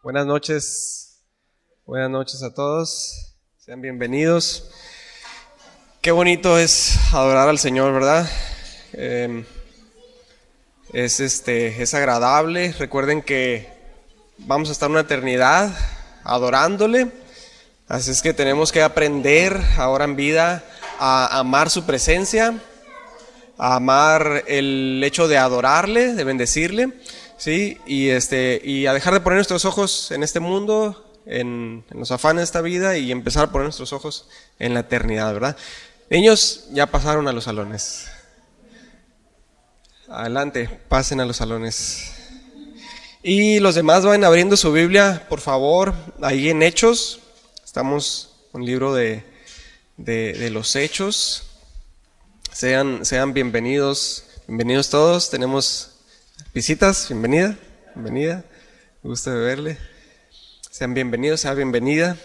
Buenas noches a todos, sean bienvenidos. Qué bonito es adorar al Señor, ¿verdad? Es agradable. Recuerden que vamos a estar una eternidad adorándole, así es que tenemos que aprender ahora en vida a amar su presencia, a amar el hecho de adorarle, de bendecirle, ¿sí? Y a dejar de poner nuestros ojos en este mundo, en los afanes de esta vida, y empezar a poner nuestros ojos en la eternidad, ¿verdad? Niños, ya pasaron a los salones. Adelante, pasen a los salones. Y los demás vayan abriendo su Biblia, por favor, ahí en Hechos. Estamos en el libro de los Hechos. Sean bienvenidos todos. Tenemos visitas, bienvenida. Me gusta verle. Sean bienvenidos, sea bienvenida.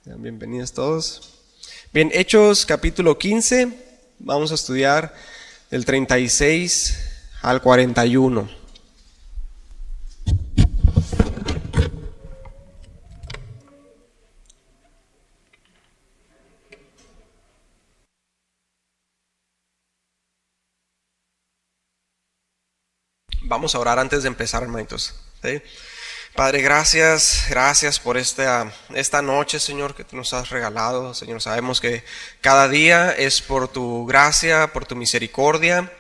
Sean bienvenidos todos. Bien, Hechos capítulo 15. Vamos a estudiar del 36 al 41. Vamos a orar antes de empezar, hermanitos, ¿sí? Padre, gracias por esta noche, Señor, que tú nos has regalado. Señor, sabemos que cada día es por tu gracia, por tu misericordia,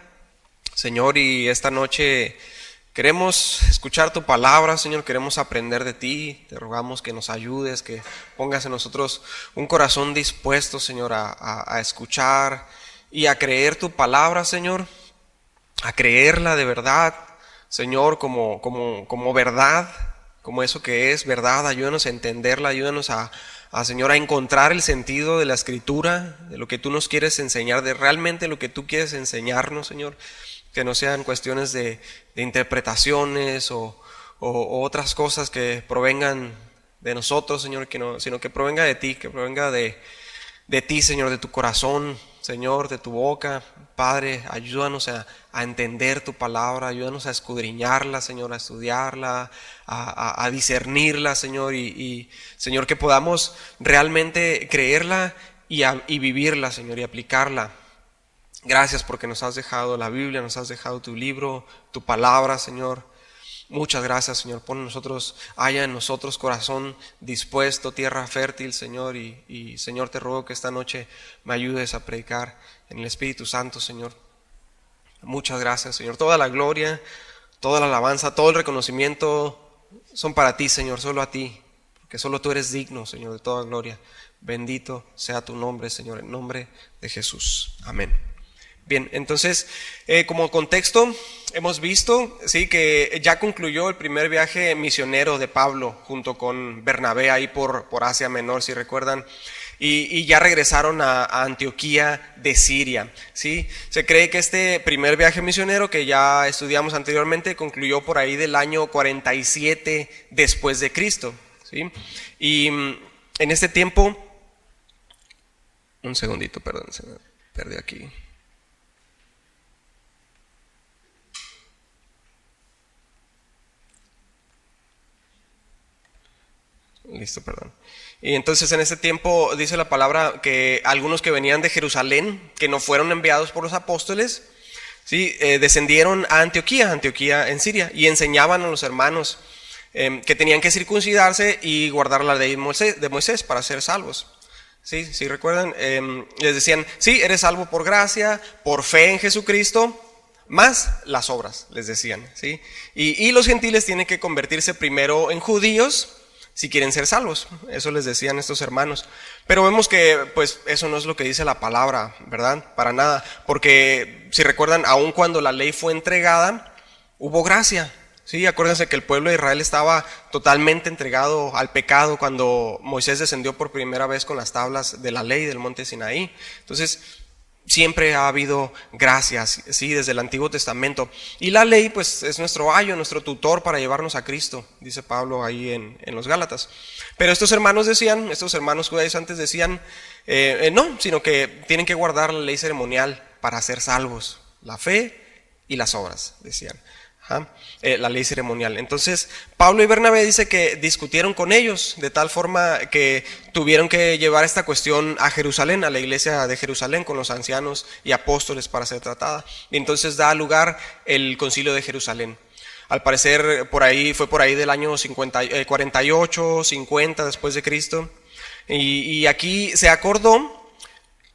Señor, y esta noche queremos escuchar tu palabra, Señor, queremos aprender de ti. Te rogamos que nos ayudes, que pongas en nosotros un corazón dispuesto, Señor, a escuchar y a creer tu palabra, Señor, a creerla de verdad, Señor, como verdad, como eso que es verdad. Ayúdanos a entenderla, ayúdanos Señor, a encontrar el sentido de la Escritura, de lo que tú nos quieres enseñar, de realmente lo que tú quieres enseñarnos, Señor. Que no sean cuestiones de interpretaciones o otras cosas que provengan de nosotros, Señor, sino que provenga de ti, que provenga de ti, Señor, de tu corazón, Señor, de tu boca. Padre, ayúdanos a entender tu palabra, ayúdanos a escudriñarla, Señor, a estudiarla, a discernirla, Señor, y Señor, que podamos realmente creerla y vivirla, Señor, y aplicarla. Gracias porque nos has dejado la Biblia, nos has dejado tu libro, tu palabra, Señor. Muchas gracias, Señor. Haya en nosotros corazón dispuesto, tierra fértil, Señor. Y Señor, te ruego que esta noche me ayudes a predicar en el Espíritu Santo, Señor. Muchas gracias, Señor. Toda la gloria, toda la alabanza, todo el reconocimiento son para ti, Señor, solo a ti. Porque solo tú eres digno, Señor, de toda gloria. Bendito sea tu nombre, Señor, en nombre de Jesús. Amén. Bien, entonces, como contexto, hemos visto, sí, que ya concluyó el primer viaje misionero de Pablo junto con Bernabé ahí por Asia Menor, si recuerdan, y ya regresaron a Antioquía de Siria, ¿sí? Se cree que este primer viaje misionero que ya estudiamos anteriormente concluyó por ahí del año 47 después de Cristo, ¿sí? Y en este tiempo, un segundito, perdón, se me perdió aquí. Listo, perdón. Y entonces en ese tiempo dice la palabra que algunos que venían de Jerusalén, que no fueron enviados por los apóstoles, ¿sí? Descendieron a Antioquía en Siria, y enseñaban a los hermanos que tenían que circuncidarse y guardar la ley de Moisés para ser salvos. ¿Sí? ¿Sí recuerdan? Les decían, sí, eres salvo por gracia, por fe en Jesucristo, más las obras, les decían, ¿sí? Y los gentiles tienen que convertirse primero en judíos si quieren ser salvos. Eso les decían estos hermanos. Pero vemos que pues eso no es lo que dice la palabra, ¿verdad? Para nada. Porque si recuerdan, aun cuando la ley fue entregada, hubo gracia. Sí, acuérdense que el pueblo de Israel estaba totalmente entregado al pecado cuando Moisés descendió por primera vez con las tablas de la ley del monte Sinaí. Entonces, siempre ha habido gracias, sí, desde el Antiguo Testamento. Y la ley, pues, es nuestro ayo, nuestro tutor para llevarnos a Cristo, dice Pablo ahí en los Gálatas. Pero estos hermanos judaizantes decían, no, sino que tienen que guardar la ley ceremonial para ser salvos, la fe y las obras, decían. Ajá, la ley ceremonial. Entonces, Pablo y Bernabé dice que discutieron con ellos de tal forma que tuvieron que llevar esta cuestión a Jerusalén, a la iglesia de Jerusalén, con los ancianos y apóstoles para ser tratada. Y entonces da lugar el concilio de Jerusalén. Al parecer, fue por ahí del año 48, 50 después de Cristo. Y aquí se acordó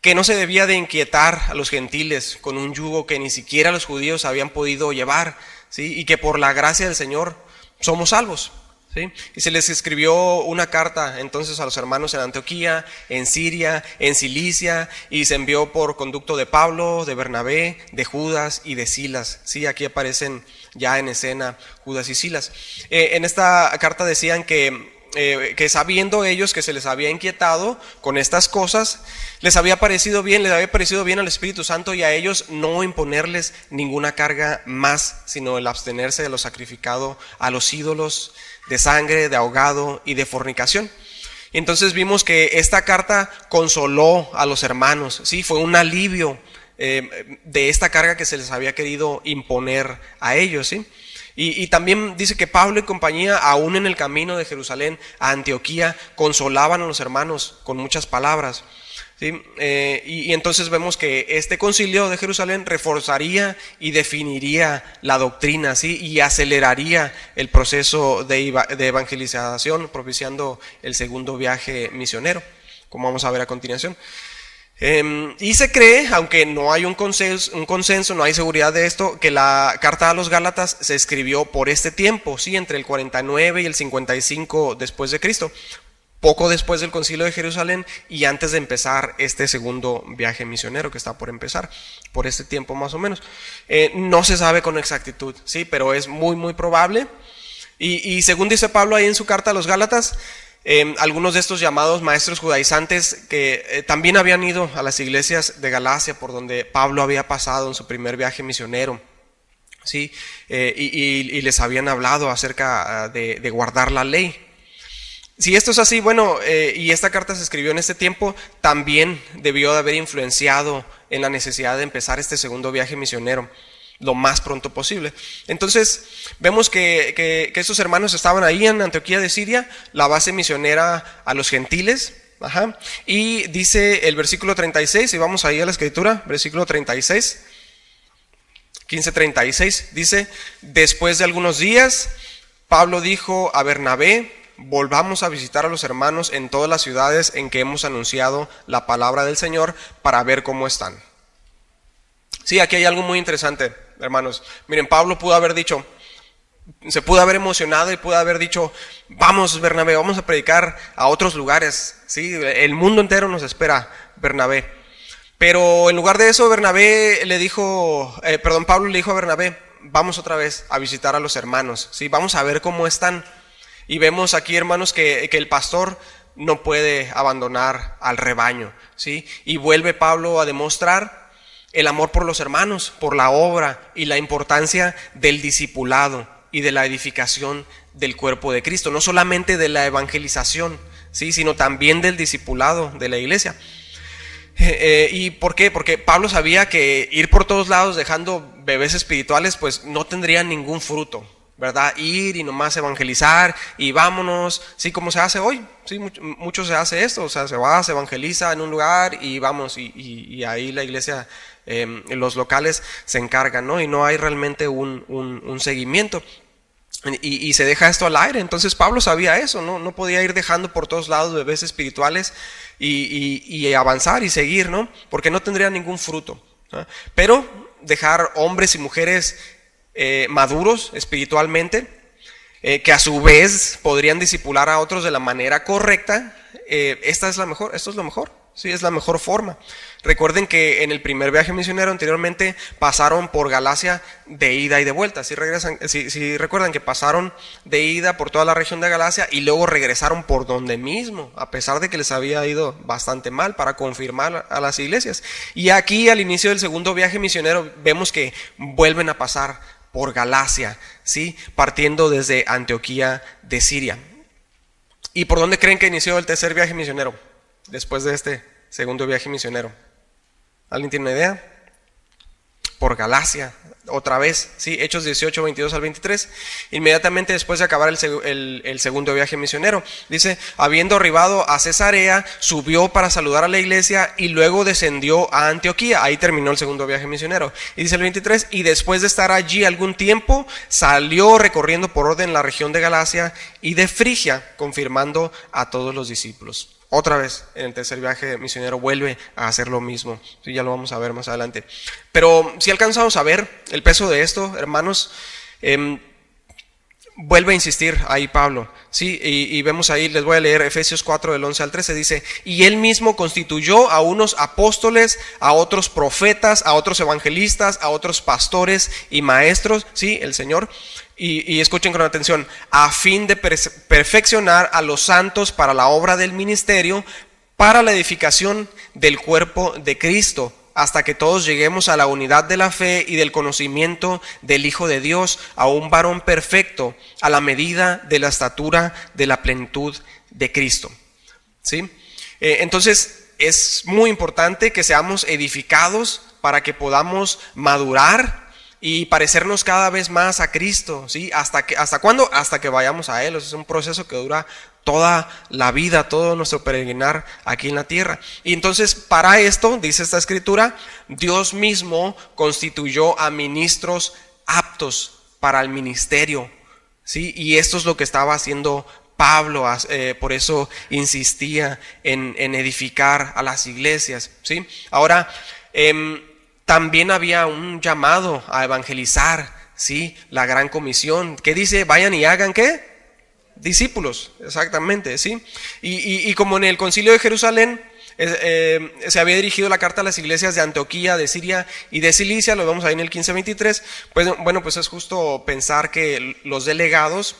que no se debía de inquietar a los gentiles con un yugo que ni siquiera los judíos habían podido llevar, ¿sí? Y que por la gracia del Señor somos salvos, ¿sí? Y se les escribió una carta entonces a los hermanos en Antioquía, en Siria, en Cilicia, y se envió por conducto de Pablo, de Bernabé, de Judas y de Silas, ¿sí? Aquí aparecen ya en escena Judas y Silas. En esta carta decían que sabiendo ellos que se les había inquietado con estas cosas, les había parecido bien al Espíritu Santo y a ellos no imponerles ninguna carga más, sino el abstenerse de lo sacrificado a los ídolos, de sangre, de ahogado y de fornicación. Y entonces vimos que esta carta consoló a los hermanos, ¿sí? Fue un alivio de esta carga que se les había querido imponer a ellos, ¿sí? Y también dice que Pablo y compañía, aún en el camino de Jerusalén a Antioquía, consolaban a los hermanos con muchas palabras, ¿sí? Y entonces vemos que este concilio de Jerusalén reforzaría y definiría la doctrina, ¿sí? Y aceleraría el proceso de evangelización, propiciando el segundo viaje misionero, como vamos a ver a continuación. Y se cree, aunque no hay un consenso, no hay seguridad de esto, que la carta a los Gálatas se escribió por este tiempo, ¿sí? Entre el 49 y el 55 después de Cristo, poco después del concilio de Jerusalén y antes de empezar este segundo viaje misionero que está por empezar, por este tiempo más o menos. No se sabe con exactitud, ¿sí? Pero es muy muy probable. Y según dice Pablo ahí en su carta a los Gálatas, algunos de estos llamados maestros judaizantes que también habían ido a las iglesias de Galacia por donde Pablo había pasado en su primer viaje misionero, ¿sí? Y les habían hablado acerca de guardar la ley. Si esto es así, bueno, y esta carta se escribió en este tiempo, también debió de haber influenciado en la necesidad de empezar este segundo viaje misionero lo más pronto posible. Entonces vemos que estos hermanos estaban ahí en Antioquía de Siria, la base misionera a los gentiles. Ajá. Y dice el versículo 36, y vamos ahí a la escritura, versículo 36, 15:36, dice: después de algunos días, Pablo dijo a Bernabé: volvamos a visitar a los hermanos en todas las ciudades en que hemos anunciado la palabra del Señor para ver cómo están. Sí, aquí hay algo muy interesante, hermanos. Miren, Pablo pudo haber dicho, se pudo haber emocionado y pudo haber dicho: vamos, Bernabé, vamos a predicar a otros lugares, ¿sí? El mundo entero nos espera, Bernabé. Pero en lugar de eso, Pablo le dijo a Bernabé: vamos otra vez a visitar a los hermanos, ¿sí? Vamos a ver cómo están. Y vemos aquí, hermanos, que el pastor no puede abandonar al rebaño, ¿sí? Y vuelve Pablo a demostrar el amor por los hermanos, por la obra y la importancia del discipulado y de la edificación del cuerpo de Cristo, no solamente de la evangelización, ¿sí? Sino también del discipulado de la iglesia. ¿Y por qué? Porque Pablo sabía que ir por todos lados dejando bebés espirituales pues no tendría ningún fruto, ¿verdad? Ir y nomás evangelizar y vámonos, sí, como se hace hoy, sí, mucho se hace esto, o sea, se va, se evangeliza en un lugar y vamos, y ahí la iglesia, los locales se encargan, ¿no? Y no hay realmente un seguimiento. Y se deja esto al aire. Entonces Pablo sabía eso, no podía ir dejando por todos lados bebés espirituales y avanzar y seguir, ¿no? Porque no tendría ningún fruto, ¿no? Pero dejar hombres y mujeres maduros espiritualmente, que a su vez podrían discipular a otros de la manera correcta, esto es lo mejor, sí, es la mejor forma. Recuerden que en el primer viaje misionero anteriormente pasaron por Galacia de ida y de vuelta. Si recuerdan que pasaron de ida por toda la región de Galacia y luego regresaron por donde mismo, a pesar de que les había ido bastante mal, para confirmar a las iglesias. Y aquí al inicio del segundo viaje misionero vemos que vuelven a pasar por Galacia, ¿sí? Partiendo desde Antioquía de Siria. ¿Y por dónde creen que inició el tercer viaje misionero después de este segundo viaje misionero? ¿Alguien tiene una idea? por Galacia. Otra vez, ¿sí? Hechos 18, 22 al 23, inmediatamente después de acabar el segundo viaje misionero. Dice, habiendo arribado a Cesarea, subió para saludar a la iglesia y luego descendió a Antioquía. Ahí terminó el segundo viaje misionero. Y dice el 23, y después de estar allí algún tiempo, salió recorriendo por orden la región de Galacia y de Frigia, confirmando a todos los discípulos. Otra vez, en el tercer viaje misionero vuelve a hacer lo mismo. Sí, ya lo vamos a ver más adelante. Pero si alcanzamos a ver el peso de esto, hermanos, vuelve a insistir ahí Pablo. Sí, y vemos ahí, les voy a leer Efesios 4 del 11 al 13, dice, y él mismo constituyó a unos apóstoles, a otros profetas, a otros evangelistas, a otros pastores y maestros, sí, el Señor. Y escuchen con atención, a fin de perfeccionar a los santos para la obra del ministerio, para la edificación del cuerpo de Cristo, hasta que todos lleguemos a la unidad de la fe y del conocimiento del Hijo de Dios, a un varón perfecto, a la medida de la estatura de la plenitud de Cristo. ¿Sí? Entonces es muy importante que seamos edificados para que podamos madurar y parecernos cada vez más a Cristo, ¿sí? ¿Hasta cuándo? Hasta que vayamos a Él. Es un proceso que dura toda la vida, todo nuestro peregrinar aquí en la tierra. Y entonces para esto, dice esta escritura, Dios mismo constituyó a ministros aptos para el ministerio, ¿sí? Y esto es lo que estaba haciendo Pablo, por eso insistía en edificar a las iglesias, ¿sí? Ahora, también había un llamado a evangelizar, ¿sí? La gran comisión, que dice, vayan y hagan, ¿qué? Discípulos, exactamente, ¿sí? Y como en el concilio de Jerusalén se había dirigido la carta a las iglesias de Antioquía, de Siria y de Cilicia, lo vemos ahí en el 15:23, pues bueno, pues es justo pensar que los delegados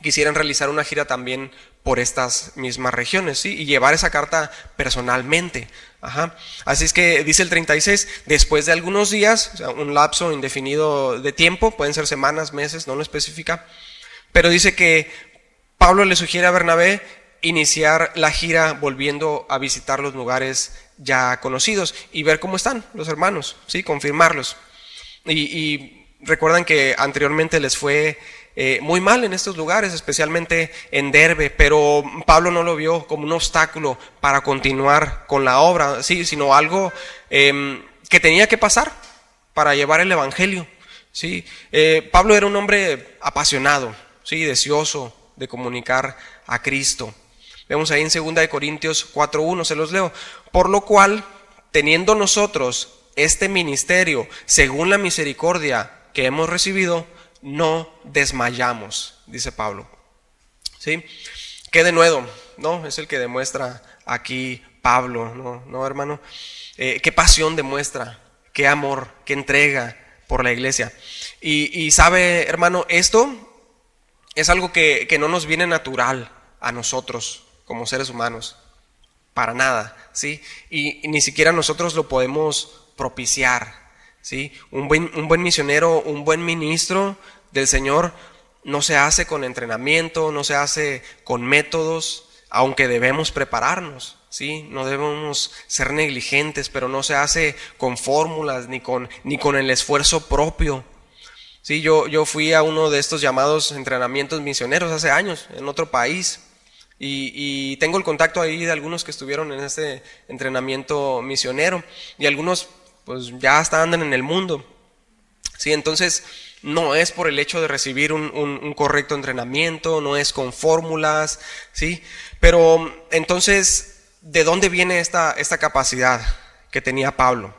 quisieran realizar una gira también por estas mismas regiones, ¿sí? Y llevar esa carta personalmente. Ajá. Así es que dice el 36, después de algunos días, o sea, un lapso indefinido de tiempo, pueden ser semanas, meses, no lo especifica, pero dice que Pablo le sugiere a Bernabé iniciar la gira volviendo a visitar los lugares ya conocidos y ver cómo están los hermanos, ¿sí? Confirmarlos. Y recuerdan que anteriormente les fue muy mal en estos lugares, especialmente en Derbe, pero Pablo no lo vio como un obstáculo para continuar con la obra, sí, sino algo que tenía que pasar para llevar el evangelio, sí. Pablo era un hombre apasionado, sí, deseoso de comunicar a Cristo. Vemos ahí en 2 Corintios 4:1, se los leo, por lo cual, teniendo nosotros este ministerio según la misericordia que hemos recibido, no desmayamos, dice Pablo, ¿sí? Qué denuedo, ¿no? Es el que demuestra aquí Pablo, ¿no, hermano? Qué pasión demuestra, qué amor, qué entrega por la iglesia. Y sabe, hermano, esto es algo que no nos viene natural a nosotros como seres humanos, para nada, ¿sí? Y ni siquiera nosotros lo podemos propiciar, ¿sí? Un buen misionero, un buen ministro del Señor no se hace con entrenamiento, no se hace con métodos, aunque debemos prepararnos, ¿sí? No debemos ser negligentes, pero no se hace con fórmulas ni con el esfuerzo propio. Sí, yo fui a uno de estos llamados entrenamientos misioneros hace años en otro país y tengo el contacto ahí de algunos que estuvieron en este entrenamiento misionero y algunos pues ya hasta andan en el mundo. Sí, entonces no es por el hecho de recibir un correcto entrenamiento, no es con fórmulas, ¿sí? Pero entonces, ¿de dónde viene esta capacidad que tenía Pablo?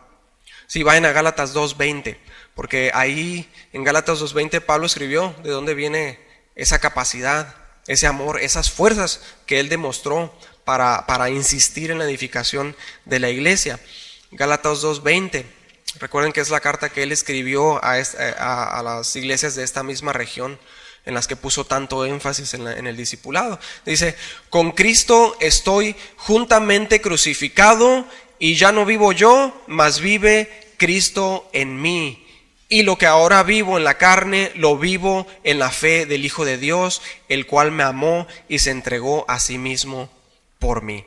Sí, vayan a Gálatas 2:20, porque ahí en Gálatas 2:20 Pablo escribió de dónde viene esa capacidad, ese amor, esas fuerzas que él demostró para insistir en la edificación de la iglesia. Gálatas 2:20, recuerden que es la carta que él escribió a las iglesias de esta misma región en las que puso tanto énfasis en el discipulado. Dice, con Cristo estoy juntamente crucificado y ya no vivo yo, mas vive Cristo en mí. Y lo que ahora vivo en la carne, lo vivo en la fe del Hijo de Dios, el cual me amó y se entregó a sí mismo por mí.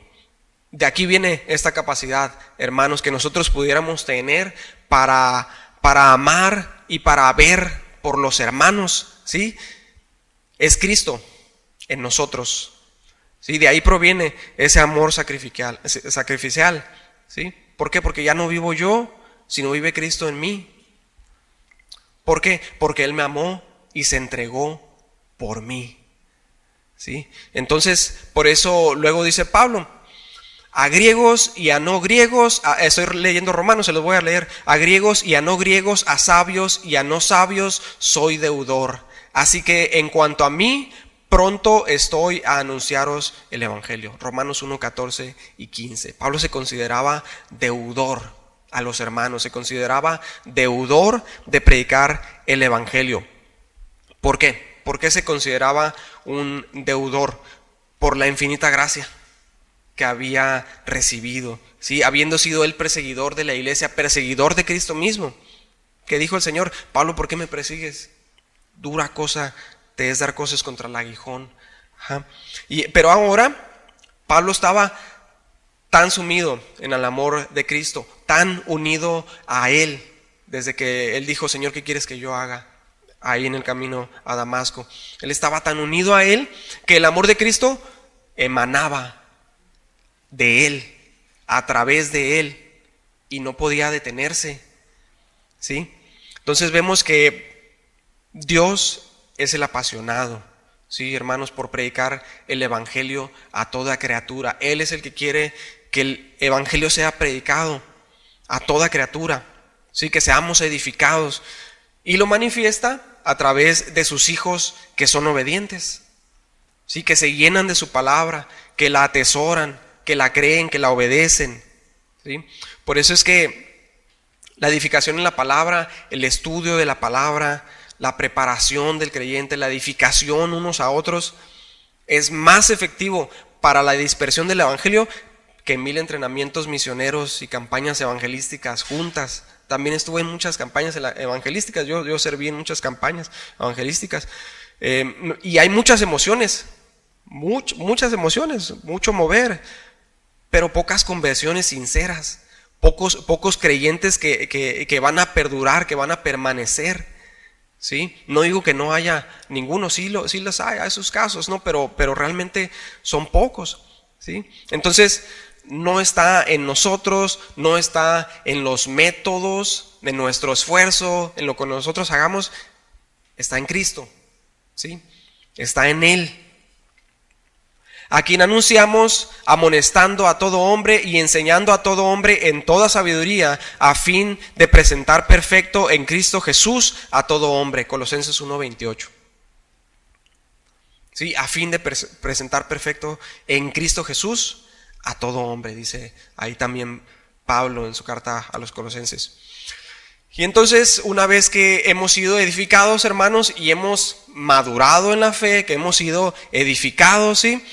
De aquí viene esta capacidad, hermanos, que nosotros pudiéramos tener para para amar y para ver por los hermanos, ¿sí? Es Cristo en nosotros, ¿sí? De ahí proviene ese amor sacrificial, ¿sí? ¿Por qué? Porque ya no vivo yo, sino vive Cristo en mí. ¿Por qué? Porque Él me amó y se entregó por mí, ¿sí? Entonces, por eso luego dice Pablo, a griegos y a no griegos, estoy leyendo Romanos, se los voy a leer, a griegos y a no griegos, a sabios y a no sabios, soy deudor. Así que en cuanto a mí, pronto estoy a anunciaros el Evangelio. Romanos 1, 14 y 15. Pablo se consideraba deudor a los hermanos, se consideraba deudor de predicar el Evangelio. ¿Por qué? ¿Por qué se consideraba un deudor? Por la infinita gracia que había recibido, ¿sí? Habiendo sido él perseguidor de la iglesia, perseguidor de Cristo mismo, que dijo el Señor, Pablo, ¿por qué me persigues? Dura cosa te es dar cosas contra el aguijón. Pero ahora Pablo estaba tan sumido en el amor de Cristo, tan unido a Él, desde que Él dijo, Señor, ¿qué quieres que yo haga? Ahí en el camino a Damasco. Él estaba tan unido a Él que el amor de Cristo emanaba de Él, a través de Él, y no podía detenerse, ¿sí? Entonces vemos que Dios es el apasionado, ¿sí, hermanos? Por predicar el Evangelio a toda criatura. Él es el que quiere que el Evangelio sea predicado a toda criatura, ¿sí? Que seamos edificados, y lo manifiesta a través de sus hijos que son obedientes, ¿sí? Que se llenan de su palabra, que la atesoran, que la creen, que la obedecen, ¿sí? Por eso es que la edificación en la palabra, el estudio de la palabra, la preparación del creyente, la edificación unos a otros, es más efectivo para la dispersión del Evangelio que 1000 entrenamientos misioneros y campañas evangelísticas juntas. También estuve en muchas campañas evangelísticas, yo serví en muchas campañas evangelísticas, y hay muchas emociones, muchas emociones, mucho mover, pero pocas conversiones sinceras, pocos creyentes que van a perdurar, que van a permanecer, ¿sí? No digo que no haya ninguno, sí los hay esos casos, ¿no? Pero realmente son pocos, ¿sí? Entonces, no está en nosotros, no está en los métodos, en nuestro esfuerzo, en lo que nosotros hagamos, está en Cristo, ¿sí? Está en Él. A quien anunciamos, amonestando a todo hombre y enseñando a todo hombre en toda sabiduría, a fin de presentar perfecto en Cristo Jesús a todo hombre. Colosenses 1:28. Sí, a fin de presentar perfecto en Cristo Jesús a todo hombre, dice ahí también Pablo en su carta a los Colosenses. Y entonces, una vez que hemos sido edificados, hermanos, y hemos madurado en la fe, que hemos sido edificados, ¿sí?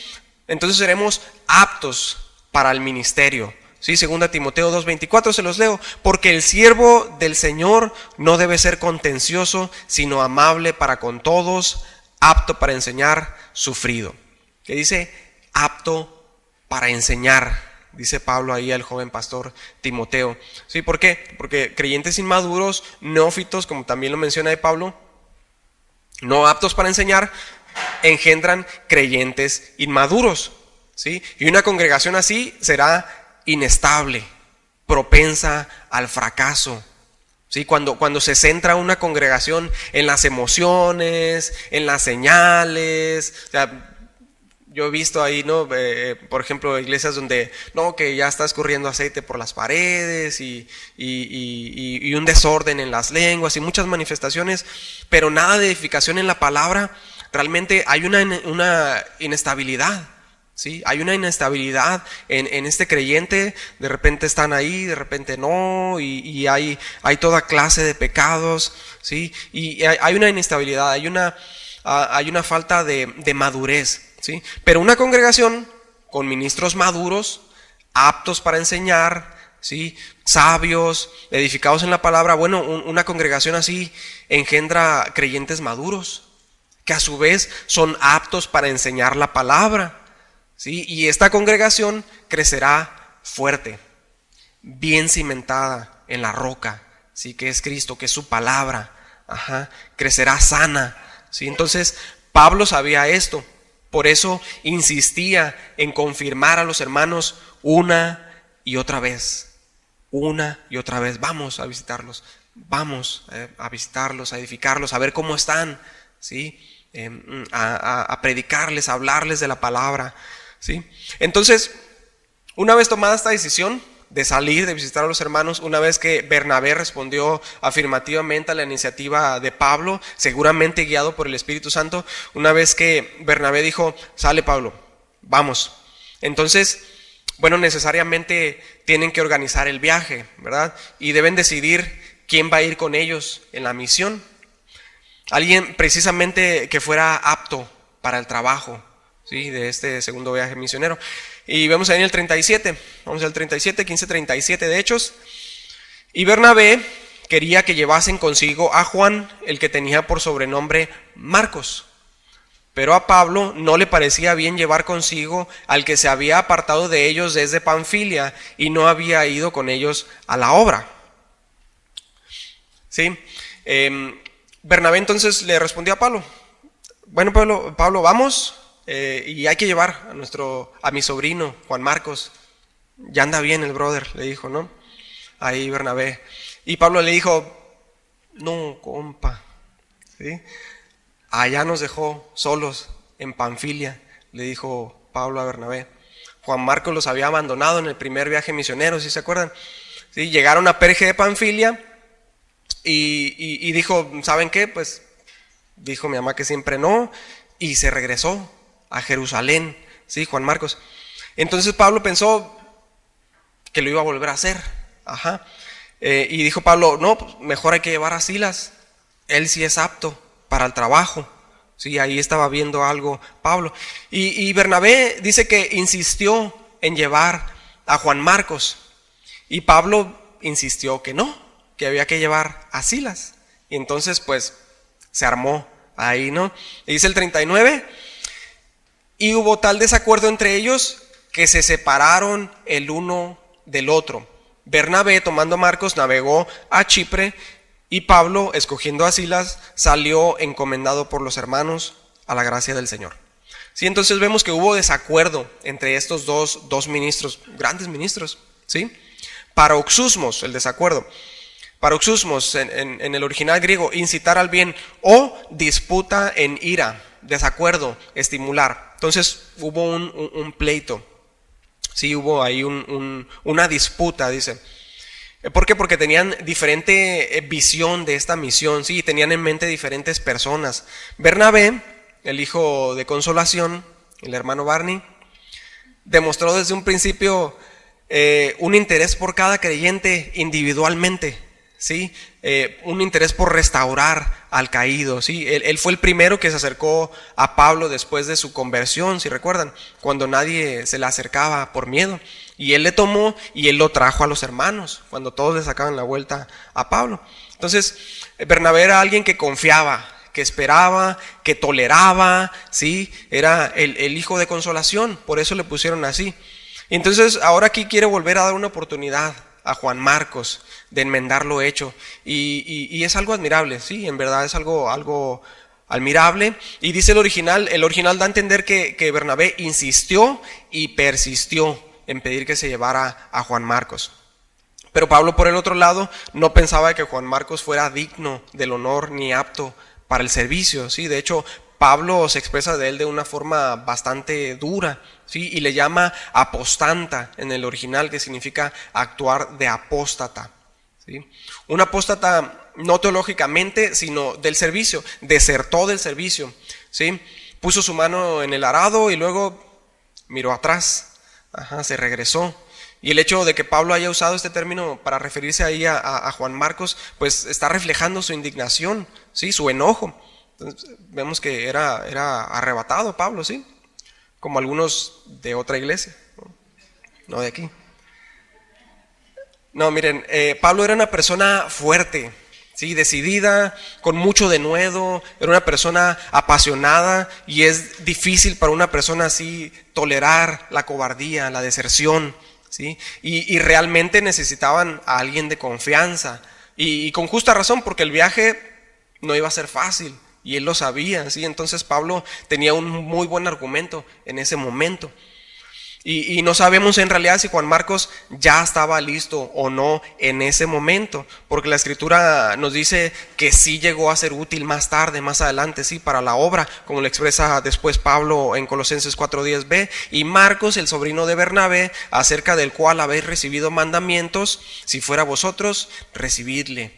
Entonces seremos aptos para el ministerio, ¿sí? 2 Timoteo 2:24 se los leo. Porque el siervo del Señor no debe ser contencioso, sino amable para con todos, apto para enseñar, sufrido. ¿Qué dice? Apto para enseñar, dice Pablo ahí al joven pastor Timoteo. ¿Sí? ¿Por qué? Porque creyentes inmaduros, neófitos, como también lo menciona ahí Pablo, no aptos para enseñar, engendran creyentes inmaduros, ¿sí? Y una congregación así será inestable, propensa al fracaso, ¿sí? Cuando se centra una congregación en las emociones, en las señales, o sea, yo he visto ahí, ¿no? Por ejemplo, iglesias donde, no, que ya está escurriendo aceite por las paredes y un desorden en las lenguas y muchas manifestaciones, pero nada de edificación en la palabra. Realmente hay una inestabilidad, ¿sí? Hay una inestabilidad en este creyente. De repente están ahí, de repente no, y hay toda clase de pecados, ¿sí? Y hay una inestabilidad, hay una falta de madurez, ¿sí? Pero una congregación con ministros maduros, aptos para enseñar, ¿sí? Sabios, edificados en la palabra, bueno, una congregación así engendra creyentes maduros, que a su vez son aptos para enseñar la palabra, ¿sí? Y esta congregación crecerá fuerte, bien cimentada en la roca, ¿sí? Que es Cristo, que es su palabra. Crecerá sana, ¿sí? Entonces Pablo sabía esto, por eso insistía en confirmar a los hermanos una y otra vez. Vamos a visitarlos, vamos a visitarlos, a edificarlos, a ver cómo están, ¿sí? A predicarles, a hablarles de la palabra, ¿sí? Entonces, una vez tomada esta decisión de salir, de visitar a los hermanos, una vez que Bernabé respondió afirmativamente a la iniciativa de Pablo, seguramente guiado por el Espíritu Santo, una vez que Bernabé dijo, sale Pablo, vamos. Entonces, bueno, necesariamente tienen que organizar el viaje, ¿verdad? Y deben decidir quién va a ir con ellos en la misión. Alguien precisamente que fuera apto para el trabajo, ¿sí? De este segundo viaje misionero. Y vemos ahí en el 37, vamos al 37, 15:37 de Hechos. Y Bernabé quería que llevasen consigo a Juan, el que tenía por sobrenombre Marcos. Pero a Pablo no le parecía bien llevar consigo al que se había apartado de ellos desde Panfilia y no había ido con ellos a la obra. ¿Sí? Bernabé entonces le respondió a Pablo, bueno Pablo, vamos, y hay que llevar a mi sobrino Juan Marcos, ya anda bien el brother, le dijo, ¿no? Ahí Bernabé. Y Pablo le dijo, no, compa, ¿sí? Allá nos dejó solos en Panfilia, le dijo Pablo a Bernabé. Juan Marcos los había abandonado en el primer viaje misionero, ¿sí se acuerdan? ¿Sí? Llegaron a Perge de Panfilia y dijo, ¿saben qué? Pues dijo mi mamá que siempre no, y se regresó a Jerusalén, ¿sí? Juan Marcos. Entonces Pablo pensó que lo iba a volver a hacer, y dijo Pablo, no, pues mejor hay que llevar a Silas, él sí es apto para el trabajo, ¿sí? Ahí estaba viendo algo Pablo. Y Bernabé dice que insistió en llevar a Juan Marcos, y Pablo insistió que no, que había que llevar a Silas. Y entonces pues se armó ahí, ¿no? Y dice el 39, y hubo tal desacuerdo entre ellos que se separaron el uno del otro. Bernabé, tomando a Marcos, navegó a Chipre, y Pablo, escogiendo a Silas, salió encomendado por los hermanos a la gracia del Señor. Sí, entonces vemos que hubo desacuerdo entre estos dos ministros, grandes ministros, ¿sí? Paroxusmos, el desacuerdo. Paroxusmos, en el original griego, incitar al bien, o disputa en ira, desacuerdo, estimular. Entonces hubo un pleito, sí, hubo ahí una disputa, dice. ¿Por qué? Porque tenían diferente visión de esta misión, sí, tenían en mente diferentes personas. Bernabé, el hijo de consolación, el hermano Barney, demostró desde un principio un interés por cada creyente individualmente, ¿sí? Un interés por restaurar al caído, ¿sí? Él fue el primero que se acercó a Pablo después de su conversión, si recuerdan, cuando nadie se le acercaba por miedo. Y él le tomó y él lo trajo a los hermanos, cuando todos le sacaban la vuelta a Pablo. Entonces, Bernabé era alguien que confiaba, que esperaba, que toleraba, ¿sí? Era el hijo de consolación, por eso le pusieron así. Y entonces, ahora aquí quiere volver a dar una oportunidad a Juan Marcos de enmendar lo hecho. Y es algo admirable, sí, en verdad es algo admirable. Y dice el original da a entender que Bernabé insistió y persistió en pedir que se llevara a Juan Marcos. Pero Pablo, por el otro lado, no pensaba que Juan Marcos fuera digno del honor ni apto para el servicio, ¿sí? De hecho, Pablo se expresa de él de una forma bastante dura, ¿sí? Y le llama apostanta en el original, que significa actuar de apóstata, ¿sí? Un apóstata no teológicamente, sino del servicio, desertó del servicio, ¿sí? Puso su mano en el arado y luego miró atrás. Se regresó. Y el hecho de que Pablo haya usado este término para referirse ahí a Juan Marcos, pues está reflejando su indignación, ¿sí? Su enojo. Entonces, vemos que era arrebatado Pablo, ¿sí? Como algunos de otra iglesia, no de aquí. No, miren, Pablo era una persona fuerte, ¿sí? Decidida, con mucho denuedo, era una persona apasionada, y es difícil para una persona así tolerar la cobardía, la deserción, ¿sí? Y realmente necesitaban a alguien de confianza Y con justa razón, porque el viaje no iba a ser fácil y él lo sabía, ¿sí? Entonces Pablo tenía un muy buen argumento en ese momento. Y no sabemos en realidad si Juan Marcos ya estaba listo o no en ese momento, porque la escritura nos dice que sí llegó a ser útil más tarde, más adelante, sí, para la obra, como lo expresa después Pablo en Colosenses 4:10b, y Marcos, el sobrino de Bernabé, acerca del cual habéis recibido mandamientos, si fuera vosotros, recibidle.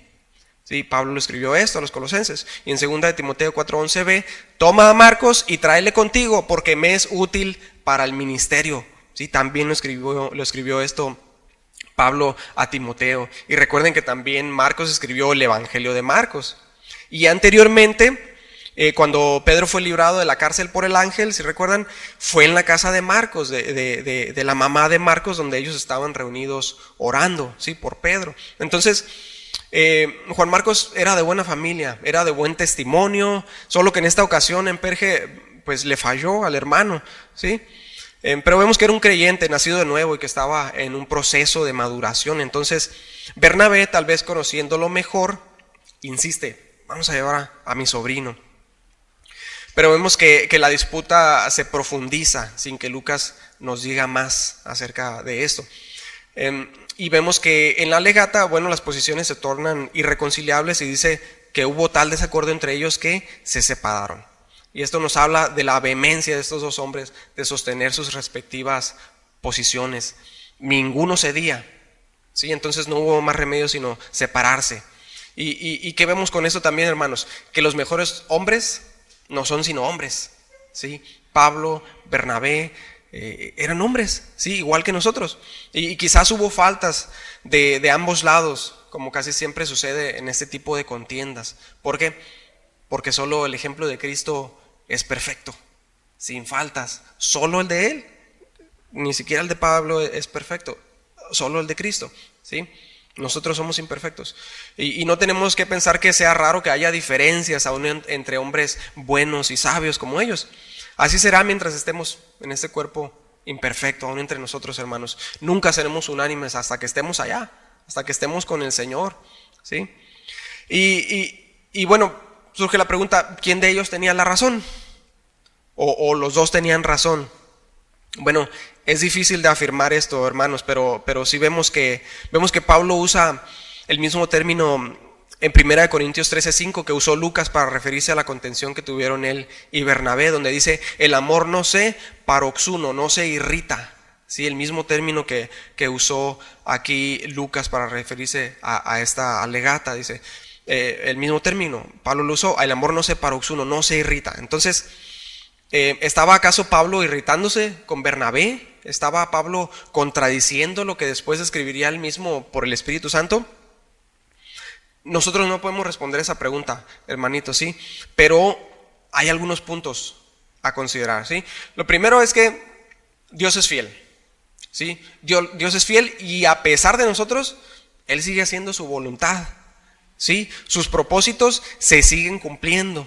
Sí, Pablo le escribió esto a los colosenses. Y en 2 de Timoteo 4:11b, toma a Marcos y tráele contigo, porque me es útil para el ministerio. Sí, también lo escribió esto Pablo a Timoteo. Y recuerden que también Marcos escribió el Evangelio de Marcos. Y anteriormente, cuando Pedro fue librado de la cárcel por el ángel, si recuerdan, fue en la casa de Marcos, de la mamá de Marcos, donde ellos estaban reunidos orando, ¿sí? Por Pedro. Entonces, Juan Marcos era de buena familia, era de buen testimonio, solo que en esta ocasión en Perge pues le falló al hermano, ¿sí? Pero vemos que era un creyente nacido de nuevo y que estaba en un proceso de maduración. Entonces Bernabé, tal vez conociéndolo mejor, insiste, vamos a llevar a mi sobrino. Pero vemos que la disputa se profundiza sin que Lucas nos diga más acerca de esto. Y vemos que en la legata, bueno, las posiciones se tornan irreconciliables y dice que hubo tal desacuerdo entre ellos que se separaron. Y esto nos habla de la vehemencia de estos dos hombres de sostener sus respectivas posiciones. Ninguno cedía, ¿sí? Entonces no hubo más remedio sino separarse. ¿Y qué vemos con esto también, hermanos? Que los mejores hombres no son sino hombres, ¿sí? Pablo, Bernabé, eran hombres, sí, igual que nosotros. Y quizás hubo faltas de ambos lados, como casi siempre sucede en este tipo de contiendas. ¿Por qué? Porque solo el ejemplo de Cristo es perfecto, sin faltas. Solo el de Él, ni siquiera el de Pablo es perfecto, solo el de Cristo, ¿sí? Nosotros somos imperfectos. Y no tenemos que pensar que sea raro que haya diferencias aún entre hombres buenos y sabios como ellos. Así será mientras estemos en este cuerpo imperfecto, aún entre nosotros, hermanos. Nunca seremos unánimes hasta que estemos allá, hasta que estemos con el Señor, ¿sí? Y bueno, surge la pregunta, ¿quién de ellos tenía la razón? ¿O los dos tenían razón? Bueno, es difícil de afirmar esto, hermanos, pero sí vemos que Pablo usa el mismo término en 1 Corintios 13:5 que usó Lucas para referirse a la contención que tuvieron él y Bernabé, donde dice, el amor no se paroxuno, no se irrita. Sí, el mismo término que usó aquí Lucas para referirse a esta alegata, dice, el mismo término, Pablo lo usó, el amor no se paroxuno, no se irrita. Entonces, ¿estaba acaso Pablo irritándose con Bernabé? ¿Estaba Pablo contradiciendo lo que después escribiría él mismo por el Espíritu Santo? Nosotros no podemos responder esa pregunta, hermanito, ¿sí? Pero hay algunos puntos a considerar, ¿sí? Lo primero es que Dios es fiel, ¿sí? Dios es fiel y a pesar de nosotros, Él sigue haciendo su voluntad, ¿sí? Sus propósitos se siguen cumpliendo.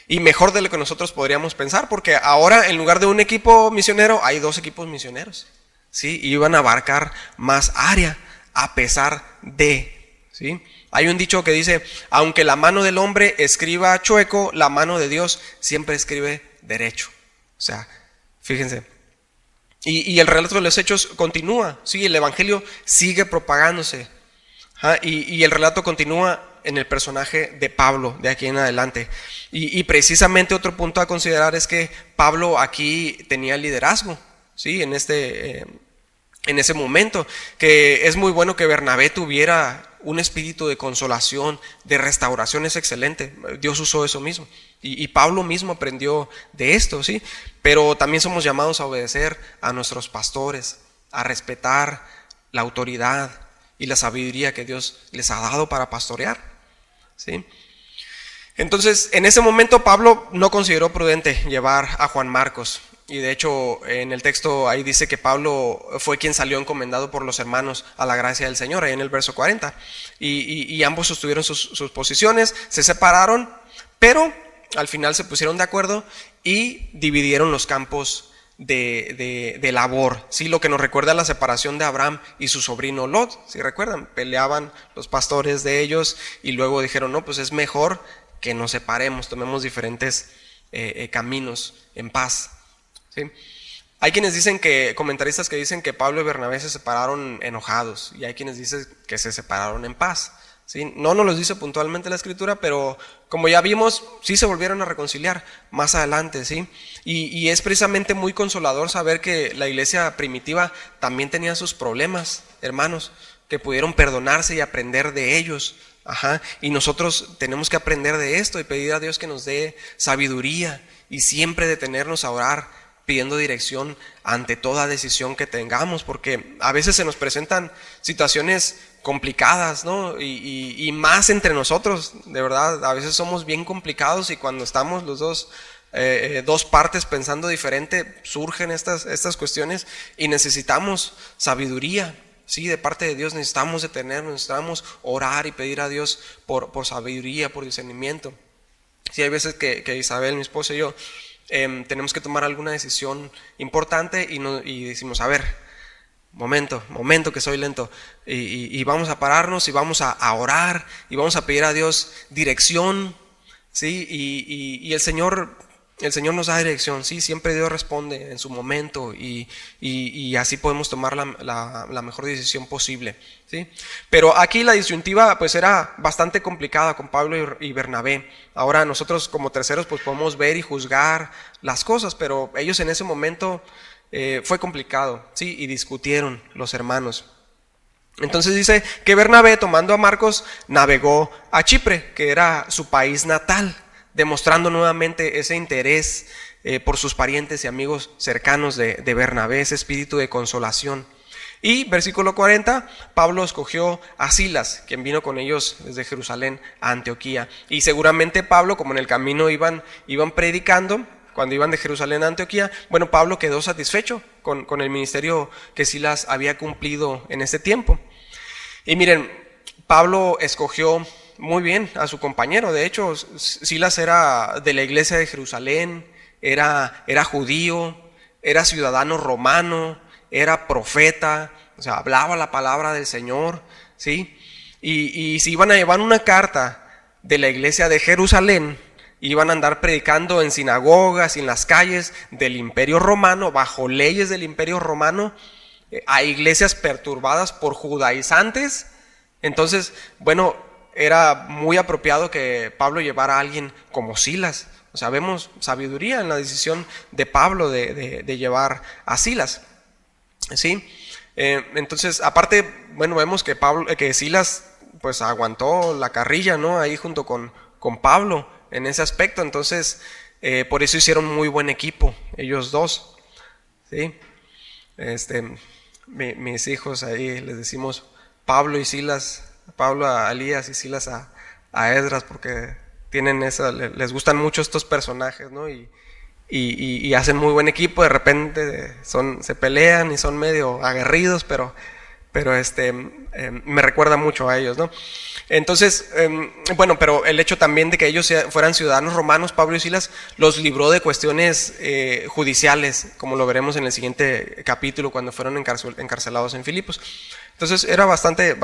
Y mejor de lo que nosotros podríamos pensar, porque ahora en lugar de un equipo misionero, hay 2 equipos misioneros, ¿sí? Y van a abarcar más área a pesar de, ¿sí? Hay un dicho que dice, aunque la mano del hombre escriba chueco, la mano de Dios siempre escribe derecho. O sea, fíjense. Y el relato de los hechos continúa, ¿sí? El evangelio sigue propagándose. Y el relato continúa en el personaje de Pablo de aquí en adelante. Y precisamente otro punto a considerar es que Pablo aquí tenía liderazgo, ¿sí? En ese momento, que es muy bueno que Bernabé tuviera un espíritu de consolación, de restauración, es excelente. Dios usó eso mismo. Y Pablo mismo aprendió de esto, ¿sí? Pero también somos llamados a obedecer a nuestros pastores, a respetar la autoridad y la sabiduría que Dios les ha dado para pastorear, ¿sí? Entonces, en ese momento Pablo no consideró prudente llevar a Juan Marcos. Y de hecho, en el texto ahí dice que Pablo fue quien salió encomendado por los hermanos a la gracia del Señor, ahí en el verso 40. Y ambos sostuvieron sus posiciones, se separaron, pero al final se pusieron de acuerdo y dividieron los campos de labor, ¿sí? Lo que nos recuerda a la separación de Abraham y su sobrino Lot, si recuerdan, peleaban los pastores de ellos y luego dijeron, no, pues es mejor que nos separemos, tomemos diferentes caminos en paz, ¿sí? Hay quienes dicen comentaristas que dicen que Pablo y Bernabé se separaron enojados, y hay quienes dicen que se separaron en paz, ¿sí? No nos lo dice puntualmente la escritura, pero como ya vimos, sí se volvieron a reconciliar más adelante, ¿sí? Y es precisamente muy consolador saber que la iglesia primitiva también tenía sus problemas, hermanos, que pudieron perdonarse y aprender de ellos. Y nosotros tenemos que aprender de esto y pedir a Dios que nos dé sabiduría y siempre detenernos a orar, pidiendo dirección ante toda decisión que tengamos, porque a veces se nos presentan situaciones complicadas, ¿no? Y más entre nosotros, de verdad, a veces somos bien complicados, y cuando estamos los dos partes pensando diferente, surgen estas cuestiones y necesitamos sabiduría, sí, de parte de Dios. Necesitamos detenernos, necesitamos orar y pedir a Dios por sabiduría, por discernimiento. Sí, hay veces que Isabel, mi esposa y yo, tenemos que tomar alguna decisión importante y decimos, a ver, momento que soy lento, y vamos a pararnos y vamos a orar y vamos a pedir a Dios dirección, ¿sí? Y el Señor nos da dirección, ¿sí? Siempre Dios responde en su momento, y así podemos tomar la mejor decisión posible, ¿sí? Pero aquí la disyuntiva pues era bastante complicada con Pablo y Bernabé. Ahora nosotros como terceros pues podemos ver y juzgar las cosas, pero ellos en ese momento fue complicado, ¿sí? Y discutieron los hermanos. Entonces dice que Bernabé, tomando a Marcos, navegó a Chipre, que era su país natal, demostrando nuevamente ese interés por sus parientes y amigos cercanos de Bernabé, ese espíritu de consolación. Y versículo 40, Pablo escogió a Silas, quien vino con ellos desde Jerusalén a Antioquía. Y seguramente Pablo, como en el camino iban predicando, cuando iban de Jerusalén a Antioquía, bueno, Pablo quedó satisfecho con el ministerio que Silas había cumplido en ese tiempo. Y miren, Pablo escogió muy bien a su compañero. De hecho, Silas era de la iglesia de Jerusalén, era judío, era ciudadano romano, era profeta, o sea, hablaba la palabra del Señor, ¿sí? Y si iban a llevar una carta de la iglesia de Jerusalén, iban a andar predicando en sinagogas y en las calles del Imperio Romano, bajo leyes del Imperio Romano, a iglesias perturbadas por judaizantes. Entonces, bueno, era muy apropiado que Pablo llevara a alguien como Silas. O sea, vemos sabiduría en la decisión de Pablo de llevar a Silas, ¿sí? Entonces, aparte, bueno, vemos que Silas pues aguantó la carrilla, ¿no? Ahí junto con Pablo en ese aspecto. Entonces, por eso hicieron muy buen equipo ellos dos, ¿sí? Mis hijos ahí les decimos Pablo y Silas, Pablo a Elías y Silas a Esdras, porque tienen les gustan mucho estos personajes, ¿no? Y hacen muy buen equipo. De repente se pelean y son medio aguerridos, pero me recuerda mucho a ellos, ¿no? Entonces, bueno, pero el hecho también de que ellos fueran ciudadanos romanos, Pablo y Silas, los libró de cuestiones judiciales, como lo veremos en el siguiente capítulo, cuando fueron encarcelados en Filipos. Entonces era bastante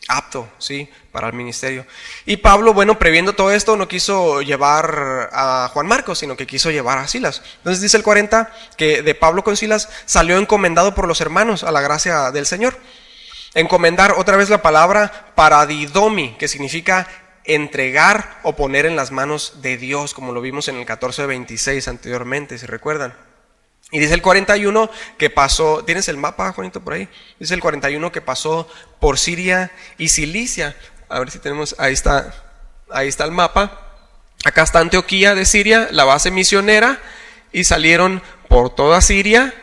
apto, ¿sí?, para el ministerio. Y Pablo, bueno, previendo todo esto, no quiso llevar a Juan Marcos, sino que quiso llevar a Silas. Entonces dice el 40 que de Pablo con Silas salió encomendado por los hermanos a la gracia del Señor. Encomendar, otra vez la palabra paradidomi, que significa entregar o poner en las manos de Dios, como lo vimos en el 14:26 anteriormente, si recuerdan. Y dice el 41 que pasó, ¿tienes el mapa, Juanito, por ahí? Dice el 41 que pasó por Siria y Cilicia. A ver si tenemos, ahí está el mapa. Acá está Antioquía de Siria, la base misionera, y salieron por toda Siria